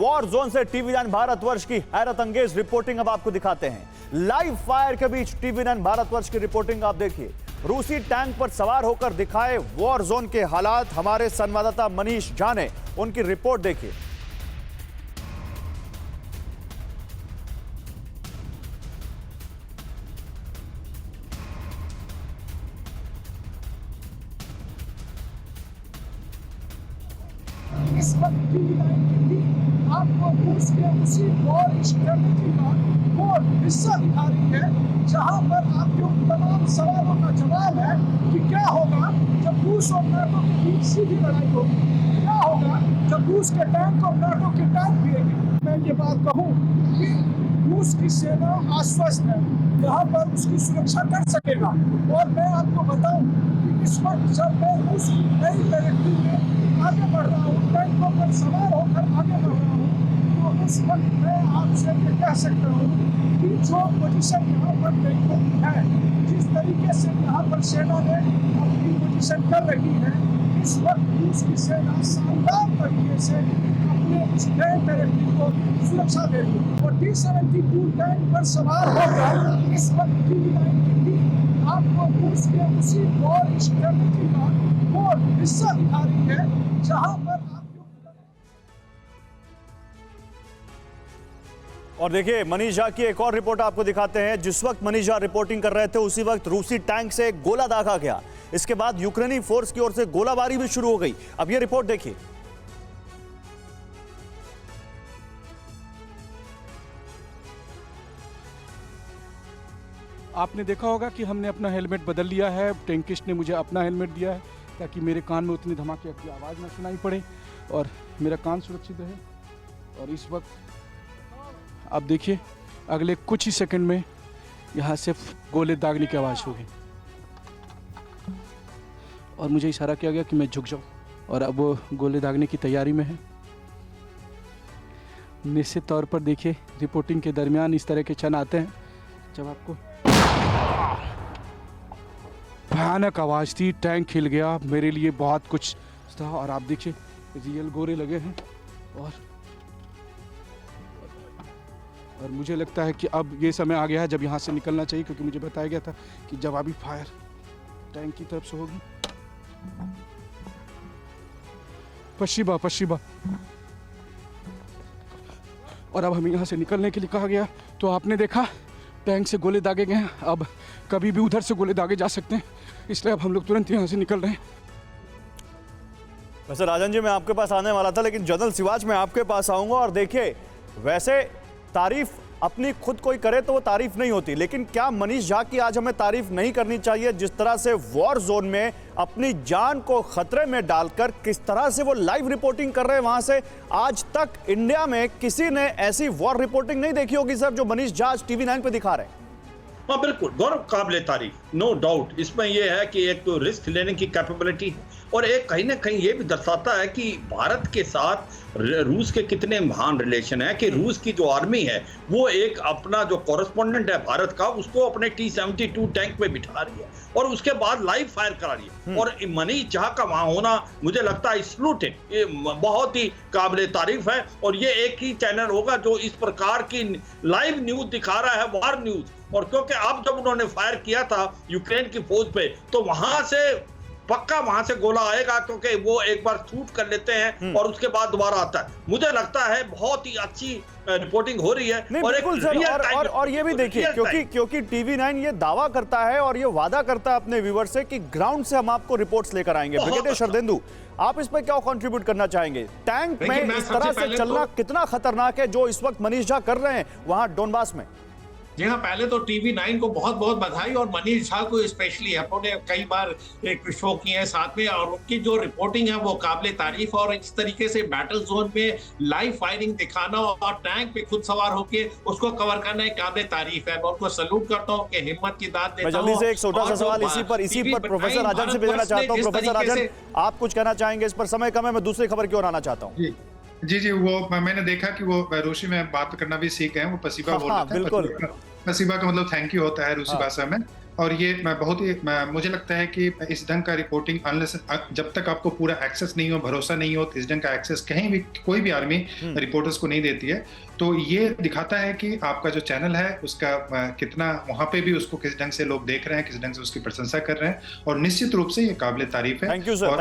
War zone से TV9 Bharatvarsh की हैरत अंगेज रिपोर्टिंग अब आपको दिखाते हैं। लाइव फायर के बीच टीवी9 भारतवर्ष की रिपोर्टिंग आप देखिए। रूसी टैंक पर सवार होकर दिखाए वॉर जोन के हालात। हमारे संवाददाता मनीष झा ने उनकी रिपोर्ट देखी। इस वक्त टीवी9 की टीम आपको रूस के उसी वॉर स्ट्रेटेजी का वो हिस्सा दिखा रही है जहां पर आपके उन तमाम सवालों का जवाब है कि क्या होगा जब रूस और नाटो के बीच सीधी लड़ाई होगी, क्या होगा जब रूस के टैंक और नाटो के टैंक भिड़ेंगे। मैं ये बात कहूँ कि रूस की सेना आश्वस्त है, यहाँ पर उसकी सुरक्षा कर सकेगा। और मैं आपको बताऊं कि इस वक्त जब मैं रूस की नई डायरेक्टिव में आगे बढ़ रहा हूँ, टैंकों पर सवार होकर आगे बढ़ रहा हूँ, तो इस वक्त मैं आपसे ये कह सकता हूँ कि जो पोजीशन यहाँ पर टैंकों की है, जिस तरीके से यहाँ पर सेना ने अपनी पोजीशन कर रही है, इस वक्त रूस की सेना शानदार तरीके से अपने इस नए डायरेक्टिव को सुरक्षा दे रही है। और T-72 टैंक पर सवार होकर इस वक्त टीवी9 की टीम आपको रूस के उसी वॉर स्ट्रेटेजी का वो हिस्सा दिखा रही है जहां पर और देखिए मनीष झा की एक और रिपोर्ट आपको दिखाते हैं। जिस वक्त मनीष झा रिपोर्टिंग कर रहे थे उसी वक्त रूसी टैंक से गोला दागा गया। इसके बाद यूक्रेनी फोर्स की ओर से गोलाबारी भी शुरू हो गई। अब ये रिपोर्ट देखिए। आपने देखा होगा कि हमने अपना हेलमेट बदल लिया है। टैंकिस्ट ने मुझे अपना हेलमेट दिया है ताकि मेरे कान में उतनी धमाके की आवाज़ ना सुनाई पड़े और मेरा कान सुरक्षित रहे। और इस वक्त आप देखिए अगले कुछ ही सेकंड में यहाँ से गोले दागने की आवाज़ होगी और मुझे इशारा किया गया कि मैं झुक जाऊँ और अब वो गोले दागने की तैयारी में है। निश्चित तौर पर देखिए रिपोर्टिंग के दरमियान इस तरह के क्षण आते हैं जब आपको भयानक आवाज़ थी, टैंक हिल गया, मेरे लिए बहुत कुछ था। और आप देखिए रियल गोले लगे हैं और मुझे लगता है कि अब ये समय आ गया है जब यहाँ से निकलना चाहिए, क्योंकि मुझे बताया गया था कि जवाबी फायर टैंक की तरफ से होगी। पश्चिमा पश्चिमा और अब हमें यहाँ से निकलने के लिए कहा गया। तो आपने देखा टैंक से गोले दागे गए हैं, अब कभी भी उधर से गोले दागे जा सकते हैं, इसलिए अब हम लोग तुरंत यहाँ से निकल रहे हैं। वैसे राजन जी मैं आपके पास आने वाला था, लेकिन जनरल सिवाच मैं आपके पास आऊंगा। और देखिए वैसे तारीफ अपनी खुद कोई करे तो वो तारीफ नहीं होती, लेकिन क्या मनीष झा की आज हमें तारीफ नहीं करनी चाहिए? जिस तरह से वॉर जोन में अपनी जान को खतरे में डालकर किस तरह से वो लाइव रिपोर्टिंग कर रहे हैं वहां से। आज तक इंडिया में किसी ने ऐसी वॉर रिपोर्टिंग नहीं देखी होगी सर, जो मनीष झा आज टीवी9 पे दिखा रहे हैं। हाँ बिल्कुल, गौरव काबिले तारीफ, नो डाउट। इसमें यह है कि एक तो रिस्क लेने की कैपेबिलिटी है और एक कहीं ना कहीं ये भी दर्शाता है कि भारत के साथ रूस के कितने महान रिलेशन है, कि रूस की जो आर्मी है वो एक अपना जो कॉरेस्पॉन्डेंट है भारत का, उसको अपने T-72 टैंक पे बिठा रही है और उसके बाद लाइव फायर करा रही है। और मनीष झा का वहां होना मुझे लगता है सलूटेड, ये बहुत ही काबिले तारीफ है। और ये एक ही चैनल होगा जो इस प्रकार की लाइव न्यूज दिखा रहा है, वार न्यूज। और क्योंकि अब जब उन्होंने फायर किया था यूक्रेन की फौज पे, तो वहां से पक्का वहां से गोला आएगा, क्योंकि वो एक बार शूट कर लेते हैं और उसके बाद दोबारा आता है। मुझे लगता है बहुत ही अच्छी रिपोर्टिंग हो रही है। और बिल्कुल सर, और ये भी देखिए क्योंकि टीवी9 ये दावा करता है और ये वादा करता है अपने व्यूअर से कि ग्राउंड से हम आपको रिपोर्ट्स लेकर आएंगे। ब्रिगेडियर शरदेंदु, आप इस पर क्या कंट्रीब्यूट करना चाहेंगे? टैंक में इस तरह से चलना कितना खतरनाक है जो इस वक्त मनीष झा कर रहे हैं वहां डोनबास में? जी हाँ, पहले तो टीवी9 को बहुत बहुत बधाई और मनीष झा को स्पेशली। अपने कई बार एक शो किए हैं साथ में और उनकी जो रिपोर्टिंग है वो काबिले तारीफ। और इस तरीके से बैटल जोन में लाइव फायरिंग दिखाना और टैंक पे खुद सवार होके उसको कवर करना एक काबिले तारीफ है। मैं उनको सैल्यूट करता हूँ कि हिम्मत की दाद देता हूँ। जल्दी से एक छोटा सा सवाल इसी पर प्रोफेसर राजन से भेजना चाहता हूँ। प्रोफेसर राजन, आप कुछ कहना चाहेंगे? इस पर समय कम है, मैं दूसरी खबर की ओर आना चाहता हूँ। जी, वो मैंने देखा कि वो रूसी में बात करना भी सीख गए हैं। वो पसीबा बोल रहे थे। बिल्कुल, पसीबा का मतलब थैंक यू होता है रूसी भाषा में। और ये बहुत ही मुझे लगता है कि इस ढंग का रिपोर्टिंग अनलेस जब तक आपको पूरा एक्सेस नहीं हो, भरोसा नहीं हो, तो इस ढंग का एक्सेस कहीं भी कोई भी आर्मी रिपोर्टर्स को नहीं देती है। तो ये दिखाता है कि आपका जो चैनल है उसका कितना वहां पे भी उसको किस ढंग से लोग देख रहे हैं, किस ढंग से उसकी प्रशंसा कर रहे हैं, और निश्चित रूप से ये काबिल तारीफ है। Thank you sir.